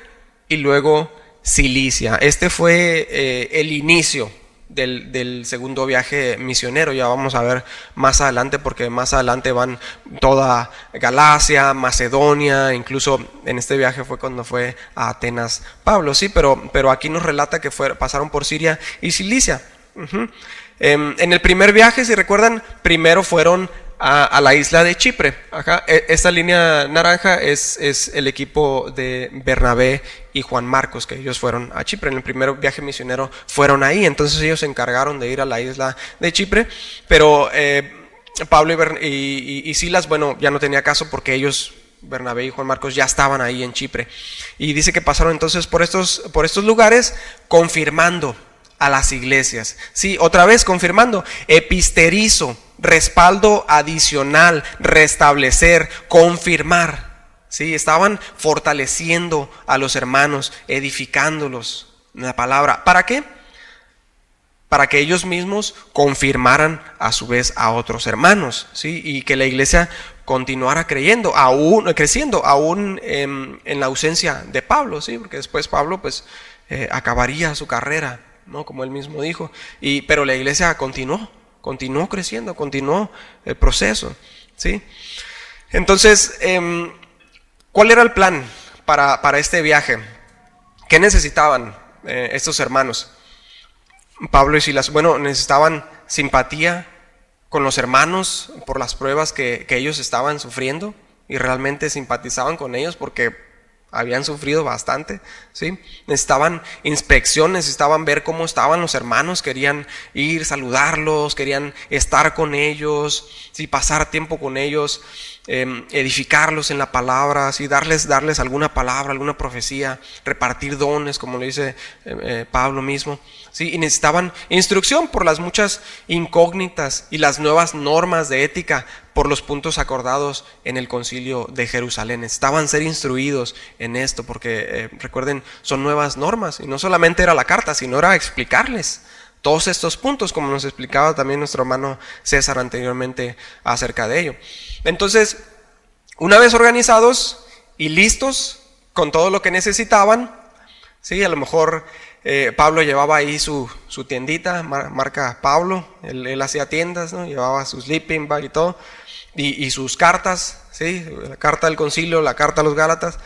y luego Cilicia. Este fue el inicio del segundo viaje misionero. Ya vamos a ver más adelante, porque más adelante van toda Galacia, Macedonia, incluso en este viaje fue cuando fue a Atenas Pablo, sí, pero aquí nos relata que pasaron por Siria y Cilicia. En el primer viaje, si recuerdan, primero fueron a la isla de Chipre. Acá, esta línea naranja es el equipo de Bernabé y Juan Marcos, que ellos fueron a Chipre. En el primer viaje misionero fueron ahí, entonces ellos se encargaron de ir a la isla de Chipre, pero Pablo y Silas, bueno, ya no tenía caso porque ellos, Bernabé y Juan Marcos, ya estaban ahí en Chipre. Y dice que pasaron entonces por estos lugares confirmando a las iglesias. Sí, otra vez confirmando, episterizo, respaldo adicional, restablecer, confirmar. Sí, estaban fortaleciendo a los hermanos, edificándolos en la palabra. ¿Para qué? Para que ellos mismos confirmaran a su vez a otros hermanos, ¿sí? Y que la iglesia continuara creciendo, aún en la ausencia de Pablo, ¿sí? Porque después Pablo pues acabaría su carrera, ¿no? Como él mismo dijo, pero la iglesia continuó creciendo, continuó el proceso, ¿sí? Entonces, ¿cuál era el plan para este viaje? ¿Qué necesitaban estos hermanos? Pablo y Silas, bueno, necesitaban simpatía con los hermanos por las pruebas que ellos estaban sufriendo, y realmente simpatizaban con ellos porque habían sufrido bastante, ¿sí? Necesitaban inspección, necesitaban ver cómo estaban los hermanos, querían ir, saludarlos, querían estar con ellos, ¿sí? Pasar tiempo con ellos, edificarlos en la palabra, ¿sí? darles alguna palabra, alguna profecía, repartir dones, como le dice Pablo mismo, ¿sí? Y necesitaban instrucción por las muchas incógnitas y las nuevas normas de ética por los puntos acordados en el concilio de Jerusalén. Necesitaban ser instruidos en esto porque recuerden, son nuevas normas, y no solamente era la carta, sino era explicarles todos estos puntos, como nos explicaba también nuestro hermano César anteriormente acerca de ello. Entonces, una vez organizados y listos con todo lo que necesitaban, ¿sí? A lo mejor Pablo llevaba ahí su tiendita, marca Pablo, él hacía tiendas, ¿no? Llevaba su sleeping bag y todo, y sus cartas, ¿sí? La carta del concilio, la carta a los Gálatas,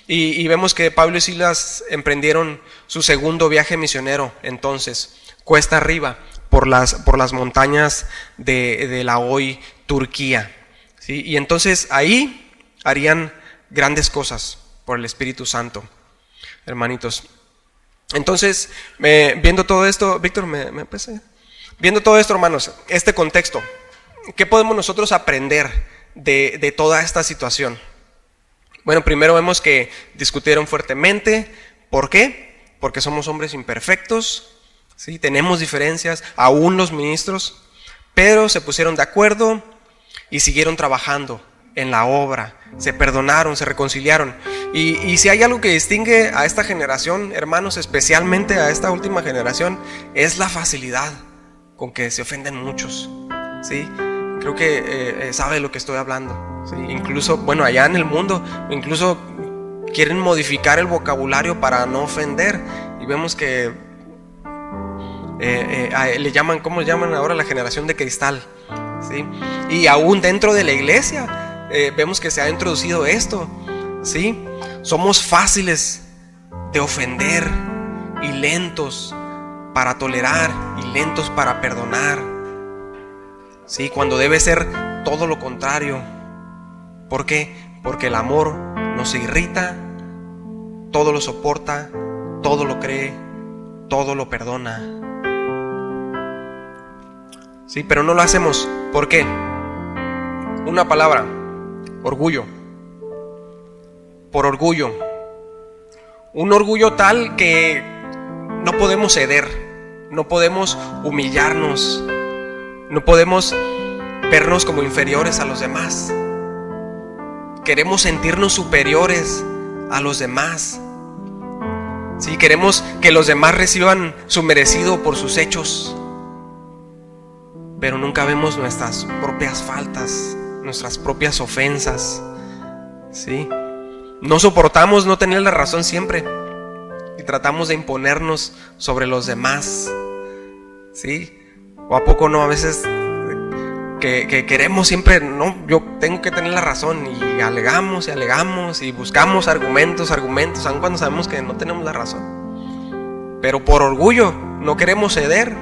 y vemos que Pablo y Silas emprendieron su segundo viaje misionero, entonces, cuesta arriba, por las montañas de la hoy Turquía, ¿sí? Y entonces ahí harían grandes cosas por el Espíritu Santo, hermanitos. Entonces, viendo todo esto, Víctor, ¿me pese? Viendo todo esto, hermanos, este contexto, ¿qué podemos nosotros aprender de toda esta situación? Bueno, primero vemos que discutieron fuertemente. ¿Por qué? Porque somos hombres imperfectos, ¿sí? Tenemos diferencias, aún los ministros, pero se pusieron de acuerdo y siguieron trabajando en la obra, se perdonaron, se reconciliaron. Y si hay algo que distingue a esta generación, hermanos, especialmente a esta última generación, es la facilidad con que se ofenden muchos, ¿sí? Creo que sabe de lo que estoy hablando, ¿sí? Incluso, bueno, allá en el mundo, incluso quieren modificar el vocabulario para no ofender, y vemos que le llaman, ¿cómo llaman ahora? La generación de cristal, ¿sí? Y aún dentro de la iglesia vemos que se ha introducido esto, ¿sí? Somos fáciles de ofender y lentos para tolerar y lentos para perdonar, ¿sí? Cuando debe ser todo lo contrario. ¿Por qué? Porque el amor no se irrita, todo lo soporta, todo lo cree, todo lo perdona, ¿sí? Pero no lo hacemos. ¿Por qué? Una palabra: orgullo. Por orgullo. Un orgullo tal que no podemos ceder, no podemos humillarnos, no podemos vernos como inferiores a los demás. Queremos sentirnos superiores a los demás, ¿sí? Queremos que los demás reciban su merecido por sus hechos, pero nunca vemos nuestras propias faltas, nuestras propias ofensas, ¿sí? No soportamos no tener la razón siempre y tratamos de imponernos sobre los demás, ¿sí? ¿O a poco no? A veces que queremos siempre, no, yo tengo que tener la razón, y alegamos y buscamos argumentos, aun cuando sabemos que no tenemos la razón, pero por orgullo no queremos ceder,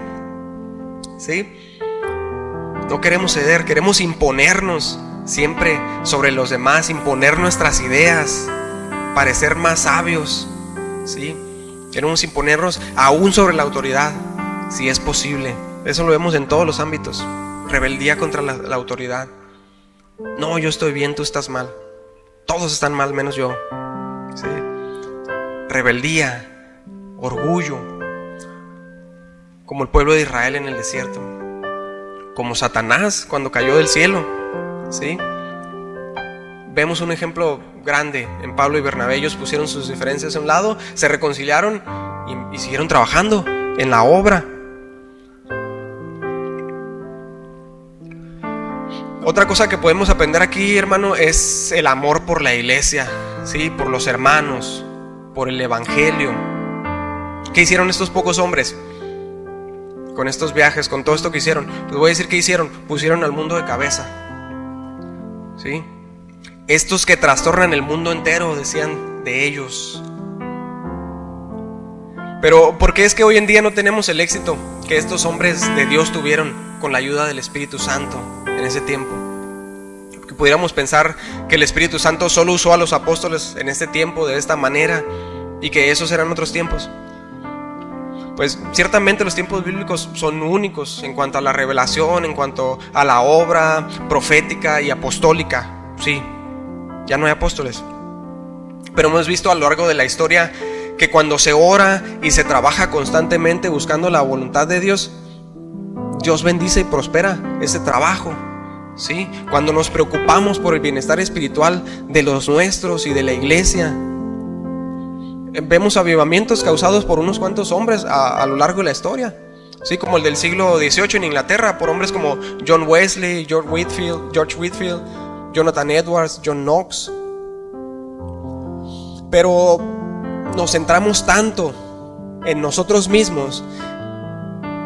¿sí? No queremos ceder, queremos imponernos siempre sobre los demás, imponer nuestras ideas, parecer más sabios, ¿sí? Queremos imponernos aún sobre la autoridad, si es posible. Eso lo vemos en todos los ámbitos. Rebeldía contra la autoridad. No, yo estoy bien, tú estás mal. Todos están mal menos yo, ¿sí? Rebeldía, orgullo, como el pueblo de Israel en el desierto, como Satanás cuando cayó del cielo, ¿sí? Vemos un ejemplo grande en Pablo y Bernabé. Ellos pusieron sus diferencias a un lado, se reconciliaron y siguieron trabajando en la obra. Otra cosa que podemos aprender aquí, hermano, es el amor por la iglesia, ¿sí? Por los hermanos, por el evangelio. ¿Qué hicieron estos pocos hombres con estos viajes, con todo esto que hicieron? Les voy a decir qué hicieron. Pusieron al mundo de cabeza, ¿sí? Estos que trastornan el mundo entero, decían de ellos. Pero ¿por qué es que hoy en día no tenemos el éxito que estos hombres de Dios tuvieron con la ayuda del Espíritu Santo en ese tiempo? Que pudiéramos pensar que el Espíritu Santo solo usó a los apóstoles en este tiempo de esta manera y que esos eran otros tiempos. Pues ciertamente los tiempos bíblicos son únicos en cuanto a la revelación, en cuanto a la obra profética y apostólica. Sí, ya no hay apóstoles, pero hemos visto a lo largo de la historia que cuando se ora y se trabaja constantemente buscando la voluntad de Dios, Dios bendice y prospera ese trabajo, ¿sí? Cuando nos preocupamos por el bienestar espiritual de los nuestros y de la iglesia, vemos avivamientos causados por unos cuantos hombres a lo largo de la historia, ¿sí? Como el del siglo XVIII en Inglaterra, por hombres como John Wesley, George Whitefield, Jonathan Edwards, John Knox. Pero nos centramos tanto en nosotros mismos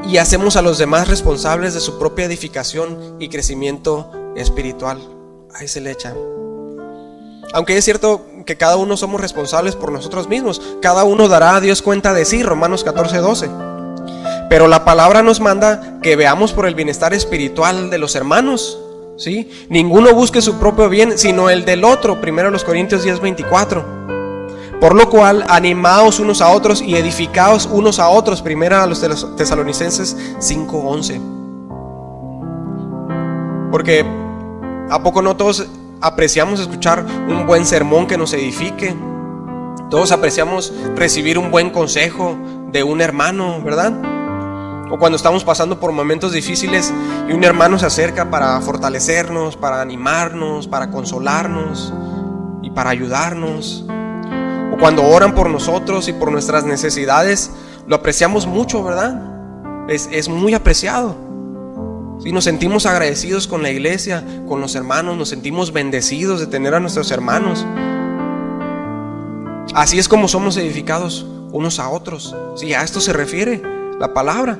y hacemos a los demás responsables de su propia edificación y crecimiento espiritual. Ahí se le echa. Aunque es cierto que cada uno somos responsables por nosotros mismos, cada uno dará a Dios cuenta de sí, Romanos 14:12. Pero la palabra nos manda que veamos por el bienestar espiritual de los hermanos, ¿sí? Ninguno busque su propio bien, sino el del otro. 1 Corintios 10:24. Por lo cual, animaos unos a otros y edificaos unos a otros. 1 Tesalonicenses 5:11. Porque ¿a poco no todos apreciamos escuchar un buen sermón que nos edifique? Todos apreciamos recibir un buen consejo de un hermano, ¿verdad? O cuando estamos pasando por momentos difíciles y un hermano se acerca para fortalecernos, para animarnos, para consolarnos y para ayudarnos. O cuando oran por nosotros y por nuestras necesidades, lo apreciamos mucho, ¿verdad? Es muy apreciado. Sí, nos sentimos agradecidos con la iglesia, con los hermanos, nos sentimos bendecidos de tener a nuestros hermanos. Así es como somos edificados unos a otros. Sí, a esto se refiere la palabra.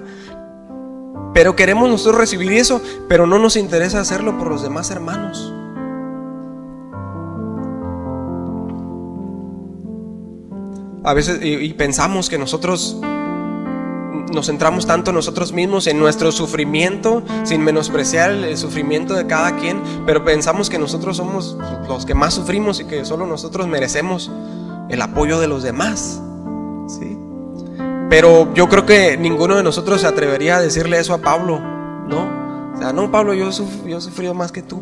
Pero queremos nosotros recibir eso, pero no nos interesa hacerlo por los demás hermanos. A veces y pensamos que nosotros nos centramos tanto nosotros mismos en nuestro sufrimiento, sin menospreciar el sufrimiento de cada quien, pero pensamos que nosotros somos los que más sufrimos y que solo nosotros merecemos el apoyo de los demás, ¿sí? Pero yo creo que ninguno de nosotros se atrevería a decirle eso a Pablo, ¿no? O sea, no, Pablo, yo he sufrido más que tú.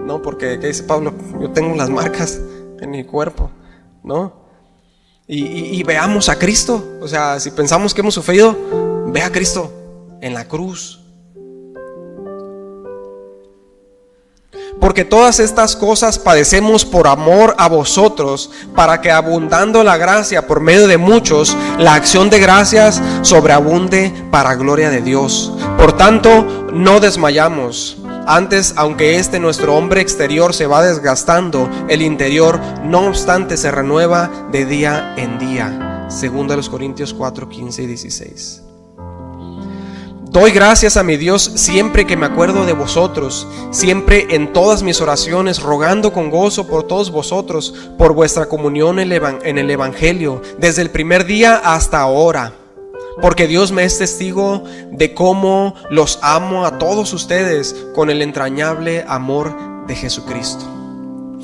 No, porque ¿qué dice Pablo? Yo tengo las marcas en mi cuerpo, ¿no? Y veamos a Cristo. O sea, si pensamos que hemos sufrido, ve a Cristo en la cruz. Porque todas estas cosas padecemos por amor a vosotros, para que abundando la gracia por medio de muchos, la acción de gracias sobreabunde para gloria de Dios. Por tanto, no desmayamos. Antes, aunque nuestro hombre exterior se va desgastando, el interior, no obstante, se renueva de día en día. 2 Corintios 4, 15 y 16. Doy gracias a mi Dios siempre que me acuerdo de vosotros, siempre en todas mis oraciones, rogando con gozo por todos vosotros, por vuestra comunión en el Evangelio, desde el primer día hasta ahora. porque Dios me es testigo de cómo los amo a todos ustedes con el entrañable amor de Jesucristo.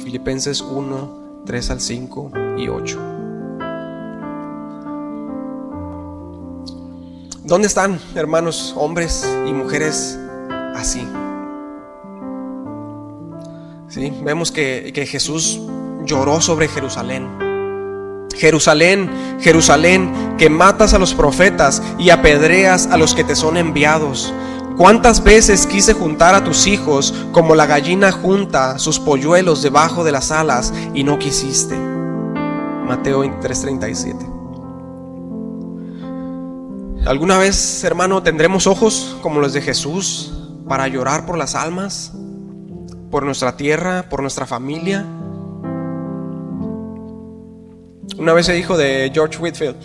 Filipenses 1, 3 al 5 y 8. ¿Dónde están, hermanos, hombres y mujeres así? ¿Sí? Vemos que Jesús lloró sobre Jerusalén. Jerusalén, Jerusalén, que matas a los profetas y apedreas a los que te son enviados. ¿Cuántas veces quise juntar a tus hijos como la gallina junta sus polluelos debajo de las alas y no quisiste? Mateo 23:37. ¿Alguna vez, hermano, tendremos ojos como los de Jesús para llorar por las almas, por nuestra tierra, por nuestra familia? Una vez se dijo de George Whitefield: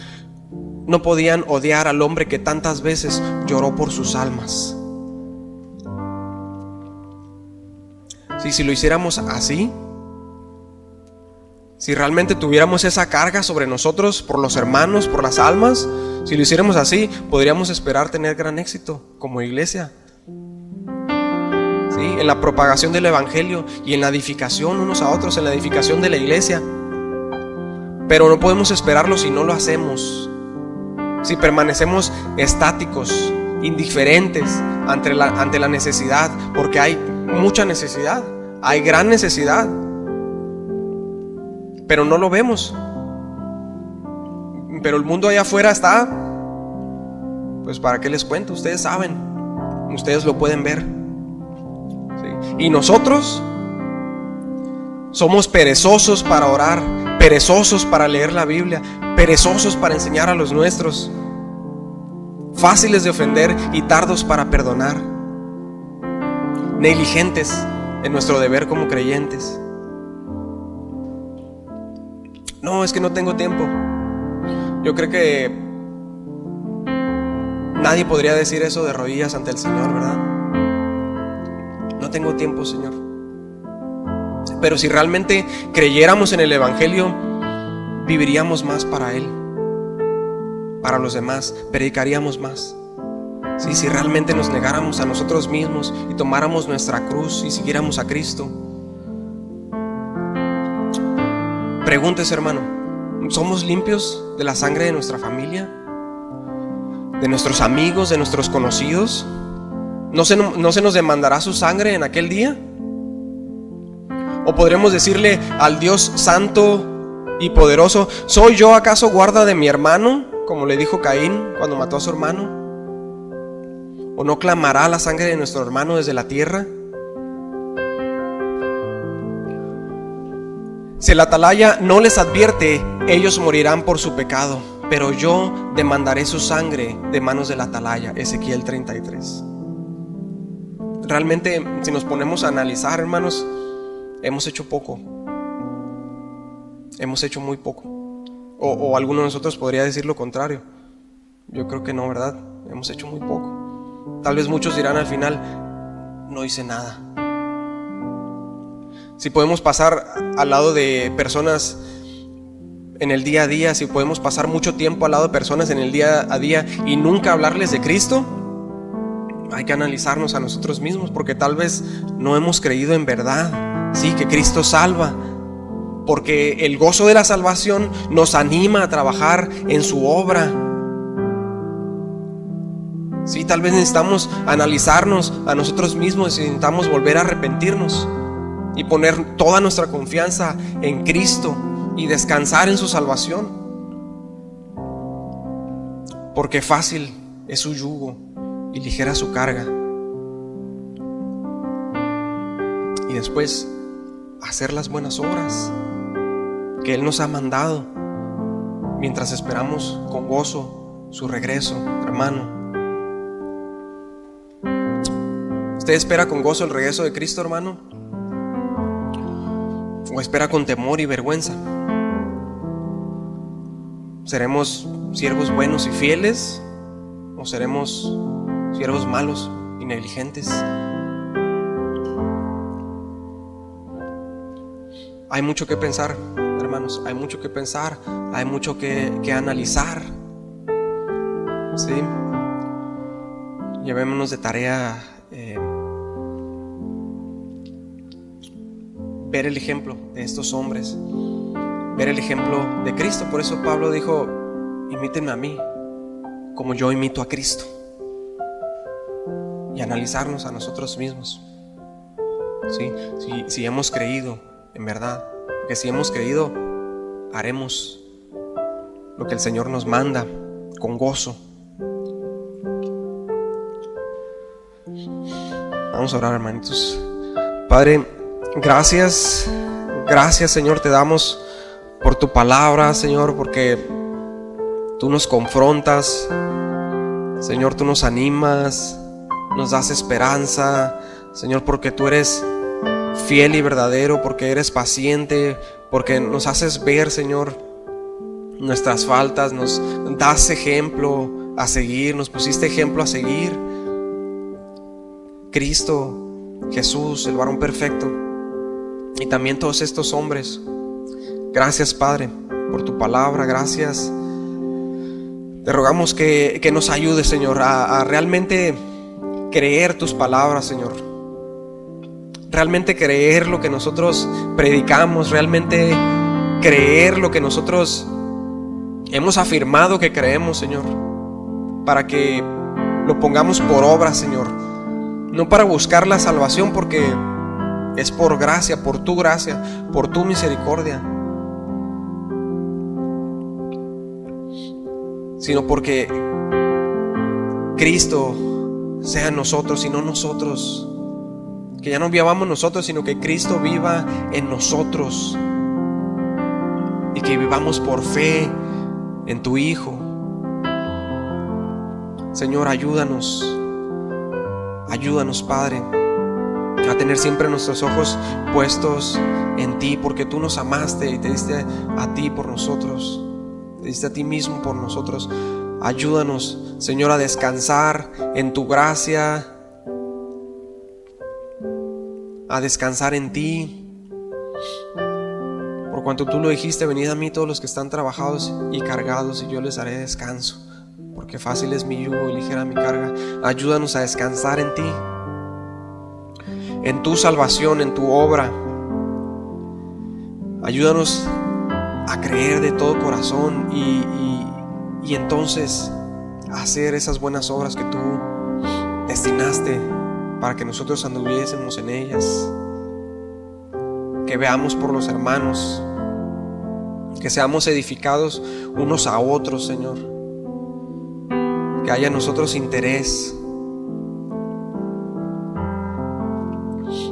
no podían odiar al hombre que tantas veces lloró por sus almas. Si lo hiciéramos así, si realmente tuviéramos esa carga sobre nosotros por los hermanos, por las almas, si lo hiciéramos así, podríamos esperar tener gran éxito como iglesia. ¿Sí? En la propagación del evangelio y en la edificación unos a otros, en la edificación de la iglesia. Pero no podemos esperarlo si no lo hacemos. Si permanecemos estáticos, indiferentes ante la necesidad, porque hay mucha necesidad, hay gran necesidad, pero no lo vemos. Pero el mundo allá afuera está, pues para qué les cuento, ustedes saben, ustedes lo pueden ver. ¿Sí? Y nosotros somos perezosos para orar, perezosos para leer la Biblia, perezosos para enseñar a los nuestros, fáciles de ofender y tardos para perdonar, negligentes en nuestro deber como creyentes. No, es que no tengo tiempo. Yo creo que nadie podría decir eso de rodillas ante el Señor, ¿verdad? No tengo tiempo, Señor. Pero si realmente creyéramos en el evangelio, viviríamos más para Él, para los demás, predicaríamos más. Sí, si realmente nos negáramos a nosotros mismos y tomáramos nuestra cruz y siguiéramos a Cristo. Pregúntese, hermano, ¿somos limpios de la sangre de nuestra familia? ¿De nuestros amigos, de nuestros conocidos? ¿No se nos demandará su sangre en aquel día? ¿O podremos decirle al Dios santo y poderoso: ¿soy yo acaso guarda de mi hermano? Como le dijo Caín cuando mató a su hermano. ¿O no clamará la sangre de nuestro hermano desde la tierra? Si el atalaya no les advierte, ellos morirán por su pecado, pero yo demandaré su sangre de manos del atalaya. Ezequiel 33. Realmente, si nos ponemos a analizar, hermanos, hemos hecho poco. Hemos hecho muy poco. O alguno de nosotros podría decir lo contrario. Yo creo que no, ¿verdad? Hemos hecho muy poco. Tal vez muchos dirán al final: no hice nada. Si podemos pasar al lado de personas en el día a día, si podemos pasar mucho tiempo al lado de personas en el día a día y nunca hablarles de Cristo, hay que analizarnos a nosotros mismos, porque tal vez no hemos creído en verdad, sí, que Cristo salva, porque el gozo de la salvación nos anima a trabajar en su obra. Sí, tal vez necesitamos analizarnos a nosotros mismos y necesitamos volver a arrepentirnos y poner toda nuestra confianza en Cristo y descansar en su salvación, porque fácil es su yugo y ligera su carga. Y después hacer las buenas obras que Él nos ha mandado mientras esperamos con gozo su regreso, hermano. ¿Usted espera con gozo el regreso de Cristo, hermano? ¿O espera con temor y vergüenza? ¿Seremos siervos buenos y fieles? ¿O seremos siervos malos y negligentes? Hay mucho que pensar, hermanos. Hay mucho que pensar. Hay mucho que analizar. ¿sí? Llevémonos de tarea ver el ejemplo de estos hombres, ver el ejemplo de Cristo. Por eso Pablo dijo: imítenme a mí como yo imito a Cristo. Y analizarnos a nosotros mismos, ¿sí? Si hemos creído en verdad, porque si hemos creído, haremos lo que el Señor nos manda con gozo. Vamos a orar, hermanitos. Padre, gracias Señor, te damos por tu palabra, Señor, porque tú nos confrontas, Señor, tú nos animas, nos das esperanza, Señor, porque tú eres fiel y verdadero, porque eres paciente, porque nos haces ver, Señor, nuestras faltas, nos das ejemplo a seguir, nos pusiste ejemplo a seguir. Cristo, Jesús, el varón perfecto, y también todos estos hombres. Gracias, Padre, por tu palabra. Gracias. Te rogamos que nos ayudes, Señor, a realmente creer tus palabras, Señor. Realmente creer lo que nosotros predicamos, realmente creer lo que nosotros hemos afirmado que creemos, Señor, para que lo pongamos por obra, Señor. No para buscar la salvación, porque es por gracia, por tu misericordia, sino porque Cristo sea en nosotros y no nosotros. Que ya no vivamos nosotros, sino que Cristo viva en nosotros, y que vivamos por fe en tu Hijo. Señor, ayúdanos, Padre, a tener siempre nuestros ojos puestos en ti, porque tú nos amaste y te diste a ti por nosotros, te diste a ti mismo por nosotros. Ayúdanos, Señor, a descansar en tu gracia, a descansar en ti, por cuanto tú lo dijiste: venid a mí todos los que están trabajados y cargados, y yo les haré descanso, porque fácil es mi yugo y ligera mi carga. Ayúdanos a descansar en ti, en tu salvación, en tu obra. Ayúdanos a creer de todo corazón y entonces a hacer esas buenas obras que tú destinaste para que nosotros anduviésemos en ellas. Que veamos por los hermanos, que seamos edificados unos a otros, Señor. Que haya en nosotros interés.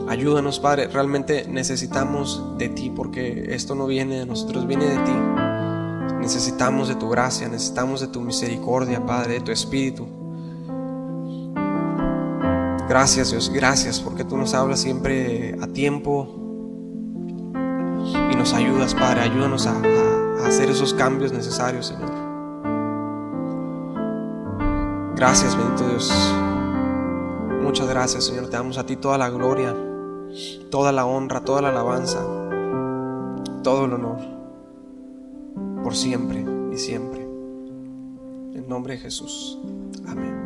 Ayúdanos, Padre, realmente necesitamos de ti, porque esto no viene de nosotros, viene de ti. Necesitamos de tu gracia, necesitamos de tu misericordia, Padre, de tu Espíritu. Gracias, Dios, gracias, porque tú nos hablas siempre a tiempo y nos ayudas, Padre. Ayúdanos a hacer esos cambios necesarios, Señor. Gracias, bendito Dios. Muchas gracias, Señor. Te damos a ti toda la gloria, toda la honra, toda la alabanza, todo el honor, por siempre y siempre. En nombre de Jesús. Amén.